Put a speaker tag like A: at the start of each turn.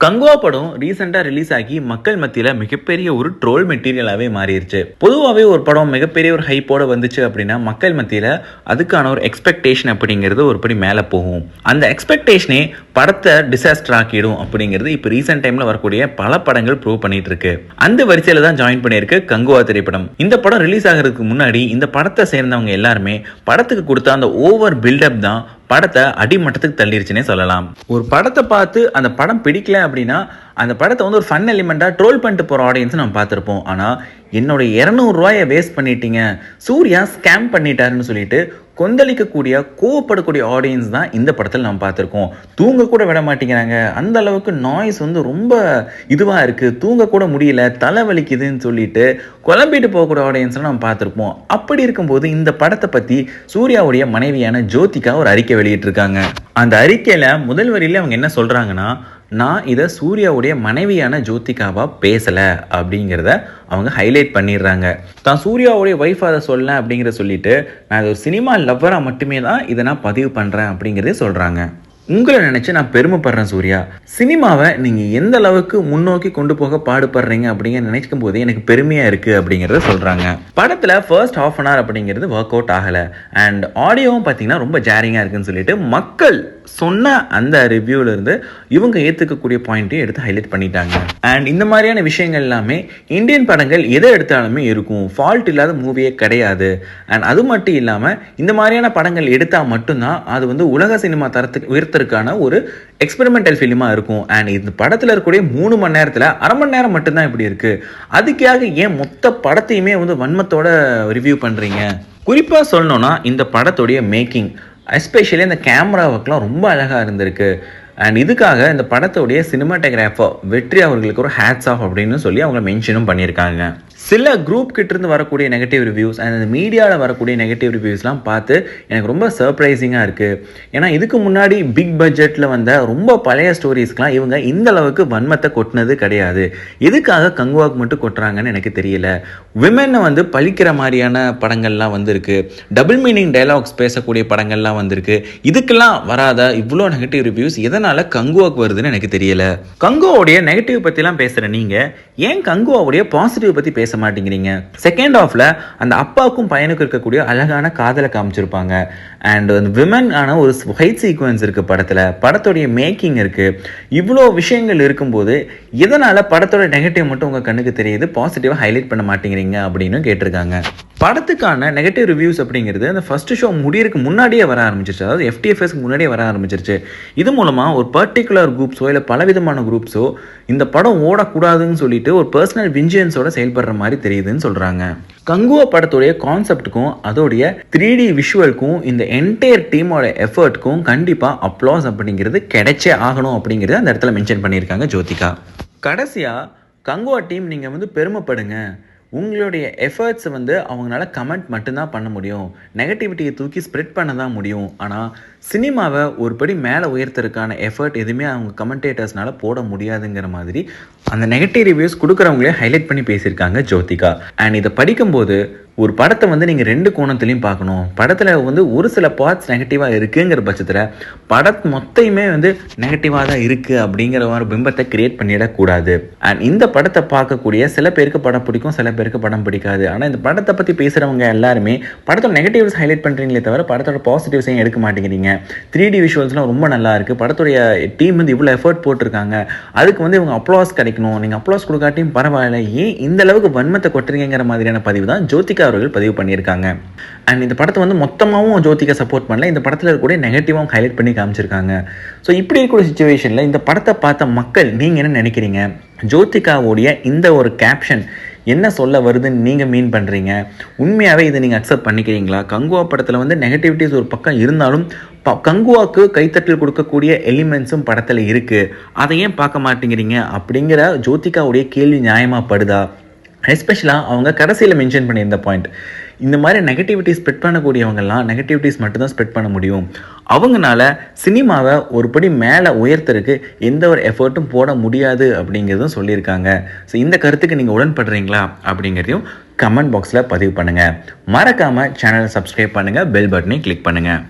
A: கங்குவா படம் ரீசெண்டா ரிலீஸ் ஆகி மக்கள் மத்தியில மிகப்பெரிய ஒரு ட்ரோல் மெட்டீரியலாவே மாறிடுச்சு. பொதுவாகவே ஒரு படம் மிகப்பெரிய ஒரு ஹைப்போட வந்துச்சு அப்படின்னா மக்கள் மத்தியில அதுக்கான ஒரு எக்ஸ்பெக்டேஷன் அப்படிங்கிறது ஒரு படி மேல போகும். அந்த எக்ஸ்பெக்டேஷனே படத்தை டிசாஸ்டர் ஆக்கிடும் அப்படிங்கிறது இப்ப ரீசெண்ட் டைம்ல வரக்கூடிய பல படங்கள் ப்ரூவ் பண்ணிட்டு இருக்கு. அந்த வரிசையில தான் ஜாயின் பண்ணியிருக்கு கங்குவா திரைப்படம். இந்த படம் ரிலீஸ் ஆகிறதுக்கு முன்னாடி இந்த படத்தை சேர்ந்தவங்க எல்லாருமே படத்துக்கு கொடுத்த அந்த ஓவர் பில்டப் தான் படத்தை அடிமட்டத்துக்கு தள்ளிருச்சுன்னே சொல்லலாம். ஒரு படத்தை பார்த்து அந்த படம் பிடிக்கல அப்படின்னா அந்த படத்தை ஒரு ஃபன் எலிமெண்டா ட்ரோல் பண்ணிட்டு போற ஆடியன்ஸ் நம்ம பார்த்துருப்போம். ஆனா என்னோட 200 ரூபாயை வேஸ்ட் பண்ணிட்டீங்க, சூர்யா ஸ்கேம் பண்ணிட்டாருன்னு சொல்லிட்டு கொந்தளிக்கக்கூடிய கோவப்படக்கூடிய ஆடியன்ஸ் தான் இந்த படத்தில் நம்ம பார்த்துருக்கோம். தூங்க கூட விட மாட்டேங்கிறாங்க, அந்த அளவுக்கு நாய்ஸ் ரொம்ப இதுவாக இருக்குது, தூங்க கூட முடியல, தலைவலிக்குதுன்னு சொல்லிட்டு குழம்பிட்டு போகக்கூடிய ஆடியன்ஸ்லாம் நம்ம பார்த்துருப்போம். அப்படி இருக்கும்போது இந்த படத்தை பற்றி சூர்யாவுடைய மனைவியான ஜோதிகா ஒரு அறிக்கை வெளியிட்டிருக்காங்க. அந்த அறிக்கையில் முதல் வரியில் அவங்க என்ன சொல்கிறாங்கன்னா, நான் இதை சூர்யாவுடைய மனைவியான ஜோதிகாவா பேசலை அப்படிங்கிறத அவங்க ஹைலைட் பண்ணிடுறாங்க. தான் சூர்யாவுடைய ஒய்ஃப் அதை சொல்ல அப்படிங்கிறத சொல்லிட்டு நான் இது ஒரு சினிமா லவ்வராக மட்டுமே தான் இதை நான் பதிவு பண்ணுறேன் அப்படிங்கிறதே சொல்கிறாங்க. உங்களை நினச்சி நான் பெருமைப்படுறேன் சூர்யா. சினிமாவை நீங்கள் எந்த அளவுக்கு முன்னோக்கி கொண்டு போக பாடுபடுறீங்க அப்படிங்கிற நினைக்கும் போது எனக்கு பெருமையாக இருக்குது அப்படிங்கிறத சொல்கிறாங்க. படத்தில் ஃபர்ஸ்ட் ½ அன் ஹவர் அப்படிங்கிறது ஒர்க் அவுட் ஆகலை அண்ட் ஆடியோவும் பார்த்தீங்கன்னா ரொம்ப ஜாரிங்காக இருக்குன்னு சொல்லிட்டு மக்கள் சொன்ன அந்த ரிவ்யூவிலிருந்து இவங்க ஏற்றுக்கக்கூடிய பாயிண்ட்டையும் எடுத்து ஹைலைட் பண்ணிட்டாங்க. அண்ட் இந்த மாதிரியான விஷயங்கள் எல்லாமே இந்தியன் படங்கள் எதை எடுத்தாலுமே இருக்கும், ஃபால்ட் இல்லாத மூவியே கிடையாது. அண்ட் அது மட்டும் இல்லாமல் இந்த மாதிரியான படங்கள் எடுத்தால் மட்டும்தான் அது உலக சினிமா தரத்துக்கு உயர்த்தறதுக்கான ஒரு எக்ஸ்பெரிமெண்டல் ஃபிலிமாக இருக்கும். அண்ட் இந்த படத்தில் இருக்கக்கூடிய 3 மணி நேரத்தில் அரை மணி நேரம் மட்டும்தான் இப்படி இருக்குது. அதுக்காக ஏன் மொத்த படத்தையுமே வன்மத்தோட ரிவ்யூ பண்ணுறீங்க? குறிப்பாக சொல்லணும்னா இந்த படத்துடைய மேக்கிங், எஸ்பெஷலி இந்த கேமரா ஒர்க்லாம் ரொம்ப அழகாக இருந்திருக்கு. அண்ட் இதுக்காக இந்த படத்துடைய சினிமாட்டோகிராஃபர் வெற்றி அவர்களுக்கு ஒரு ஹேட்ஸ் ஆஃப் அப்படின்னு சொல்லி அவங்க மென்ஷனும் பண்ணியிருக்காங்க. சில குரூப் கிட்டேருந்து வரக்கூடிய நெகட்டிவ் ரிவ்யூஸ் அண்ட் அந்த மீடியாவில் வரக்கூடிய நெகட்டிவ் ரிவ்யூஸ்லாம் பார்த்து எனக்கு ரொம்ப சர்ப்ரைசிங்காக இருக்குது. ஏன்னா இதுக்கு முன்னாடி பிக் பட்ஜெட்டில் வந்த ரொம்ப பழைய ஸ்டோரிஸ்க்கெலாம் இவங்க இந்த அளவுக்கு வன்மத்தை கொட்டினது கிடையாது. எதுக்காக கங்குவாக்கு மட்டும் கொட்டுறாங்கன்னு எனக்கு தெரியல. விமென்னை பழிக்கிற மாதிரியான படங்கள்லாம் வந்திருக்கு, டபுள் மீனிங் டைலாக்ஸ் பேசக்கூடிய படங்கள்லாம் வந்திருக்கு. இதுக்கெல்லாம் வராத இவ்வளோ நெகட்டிவ் ரிவ்யூஸ் எதனால் கங்குவாக்கு வருதுன்னு எனக்கு தெரியல. கங்குவாவுடைய நெகட்டிவ் பற்றிலாம் பேசுகிற நீங்கள் ஏன் கங்குவாவுடைய பாசிட்டிவ் பற்றி பேச மாட்டேங்கிறீங்க? செகண்ட் ஹாஃப்ல அந்த அப்பாவுக்கும் பையனுக்கும் இருக்கக்கூடிய அழகான காதலை காமிச்சிருப்பாங்க. அண்ட் விமன் ஆன ஒரு ஃபைட் சீக்வன்ஸ் இருக்கு படத்துல, படத்துடைய மேக்கிங் இருக்கு. இவ்வளோ விஷயங்கள் இருக்கும்போது எதனால படத்தோட நெகட்டிவ் மட்டும் உங்க கண்ணுக்கு தெரியுது, பாசிட்டிவா ஹைலைட் பண்ண மாட்டேங்கிறீங்க அப்படின்னு கேட்டிருக்காங்க. படத்துக்கான நெகட்டிவ் ரிவ்யூஸ் அப்படிங்கிறது அந்த ஃபர்ஸ்ட் ஷோ முடியறதுக்கு முன்னாடியே வர ஆரம்பிச்சிருச்சு, அதாவது FTFSக்கு முன்னாடியே வர ஆரம்பிச்சிருச்சு. இது மூலமா ஒரு பர்டிகுலர் குரூப்ஸோ இல்லை பலவிதமான குரூப்ஸோ இந்த படம் ஓடக்கூடாதுன்னு சொல்லிட்டு ஒரு பர்சனல் விஞ்சியன்ஸோட செயல்படுற மாதிரி தெரியுதுன்னு சொல்றாங்க. கங்குவா படத்துடைய கான்செப்டுக்கும் அதோடைய 3D விஷுவலுக்கும் இந்த என்டையர் டீமோட எஃபர்ட்டுக்கும் கண்டிப்பாக அப்ளாஸ் அப்படிங்கிறது கிடைச்சே ஆகணும் அப்படிங்கிறது அந்த இடத்துல மென்ஷன் பண்ணியிருக்காங்க ஜோதிகா. கடைசியாக கங்குவா டீம் நீங்கள் பெருமைப்படுங்க. உங்களுடைய எஃபர்ட்ஸ் அவங்களால கமெண்ட் மட்டும்தான் பண்ண முடியும், நெகட்டிவிட்டியை தூக்கி ஸ்ப்ரெட் பண்ண தான் முடியும். ஆனால் சினிமாவை ஒரு படி மேலே உயர்த்தறதுக்கான எஃபர்ட் எதுவுமே அவங்க கமெண்டேட்டர்ஸ்னால போட முடியாதுங்கிற மாதிரி அந்த நெகட்டிவ் ரிவ்யூஸ் கொடுக்குறவங்களே ஹைலைட் பண்ணி பேசியிருக்காங்க ஜோதிகா. அண்ட் இதை படிக்கும்போது ஒரு படத்தை நீங்கள் 2 கோணத்துலையும் பார்க்கணும். படத்தில் ஒரு சில பார்ட்ஸ் நெகட்டிவாக இருக்குங்கிற பட்சத்தில் படம் மொத்தையுமே நெகட்டிவாக தான் இருக்குது அப்படிங்கிற ஒரு பிம்பத்தை கிரியேட் பண்ணிடக்கூடாது. அண்ட் இந்த படத்தை பார்க்கக்கூடிய சில பேருக்கு படம் பிடிக்கும், சில பேருக்கு படம் பிடிக்காது. ஆனால் இந்த படத்தை பற்றி பேசுகிறவங்க எல்லாருமே படத்தோட நெகட்டிவ்ஸ் ஹைலைட் பண்ணுறீங்களே தவிர படத்தோட பாசிட்டிவ்ஸையும் எடுக்க மாட்டேங்கிறீங்க. 3D விஷுவல்ஸ்லாம் ரொம்ப நல்லா இருக்குது, படத்துடைய டீம் இவ்வளோ எஃபர்ட் போட்டிருக்காங்க, அதுக்கு இவங்க அப்ளாஸ் கிடைக்கணும், நீங்கள் அப்ளாஸ் கொடுக்காட்டியும் பரவாயில்ல, ஏன் இந்த அளவுக்கு வன்மத்தை கொட்டுறீங்கிற மாதிரியான பதிவு தான் ஜோதிகா அவர்கள் பதிவு பண்ணியிருக்காங்க. அண்ட் இந்த படத்தை மொத்தமாகவும் ஜோதிகா சப்போர்ட் பண்ணல, இந்த படத்தில் இருக்கக்கூடிய நெகட்டிவாகவும் ஹைலைட் பண்ணி காமிச்சிருக்காங்க. ஸோ இப்படி இருக்கக்கூடிய சிச்சுவேஷனில் இந்த படத்தை பார்த்த மக்கள் நீங்கள் என்ன நினைக்கிறீங்க? ஜோதிகாவுடைய இந்த ஒரு கேப்ஷன் என்ன சொல்ல வருதுன்னு நீங்கள் மீன் பண்ணுறீங்க? உண்மையாகவே இதை நீங்கள் அக்செப்ட் பண்ணிக்கிறீங்களா? கங்குவா படத்தில் நெகட்டிவிட்டிஸ் ஒரு பக்கம் இருந்தாலும் கங்குவாக்கு கைத்தட்டல் கொடுக்கக்கூடிய எலிமெண்ட்ஸும் படத்தில் இருக்குது, அதை ஏன் பார்க்க மாட்டேங்கிறீங்க அப்படிங்கிற ஜோதிகாவுடைய கேள்வி நியாயமாக படுதா? எஸ்பெஷலாக அவங்க கடைசியில் மென்ஷன் பண்ணியிருந்த பாயிண்ட், இந்த மாதிரி நெகட்டிவிட்டி ஸ்ப்ரெட் பண்ணக்கூடியவங்கெல்லாம் நெகட்டிவிட்டிஸ் மட்டும்தான் ஸ்ப்ரெட் பண்ண முடியும், அவங்களால சினிமாவை ஒரு படி மேலே உயர்த்தறதுக்கு எந்த ஒரு எஃபர்ட்டும் போட முடியாது அப்படிங்கிறதும் சொல்லியிருக்காங்க. ஸோ இந்த கருத்துக்கு நீங்கள் உடன்படுறீங்களா அப்படிங்கிறதையும் கமெண்ட் பாக்ஸில் பதிவு பண்ணுங்கள். மறக்காமல் சேனலை சப்ஸ்கிரைப் பண்ணுங்கள், பெல் பட்டனை கிளிக் பண்ணுங்கள்.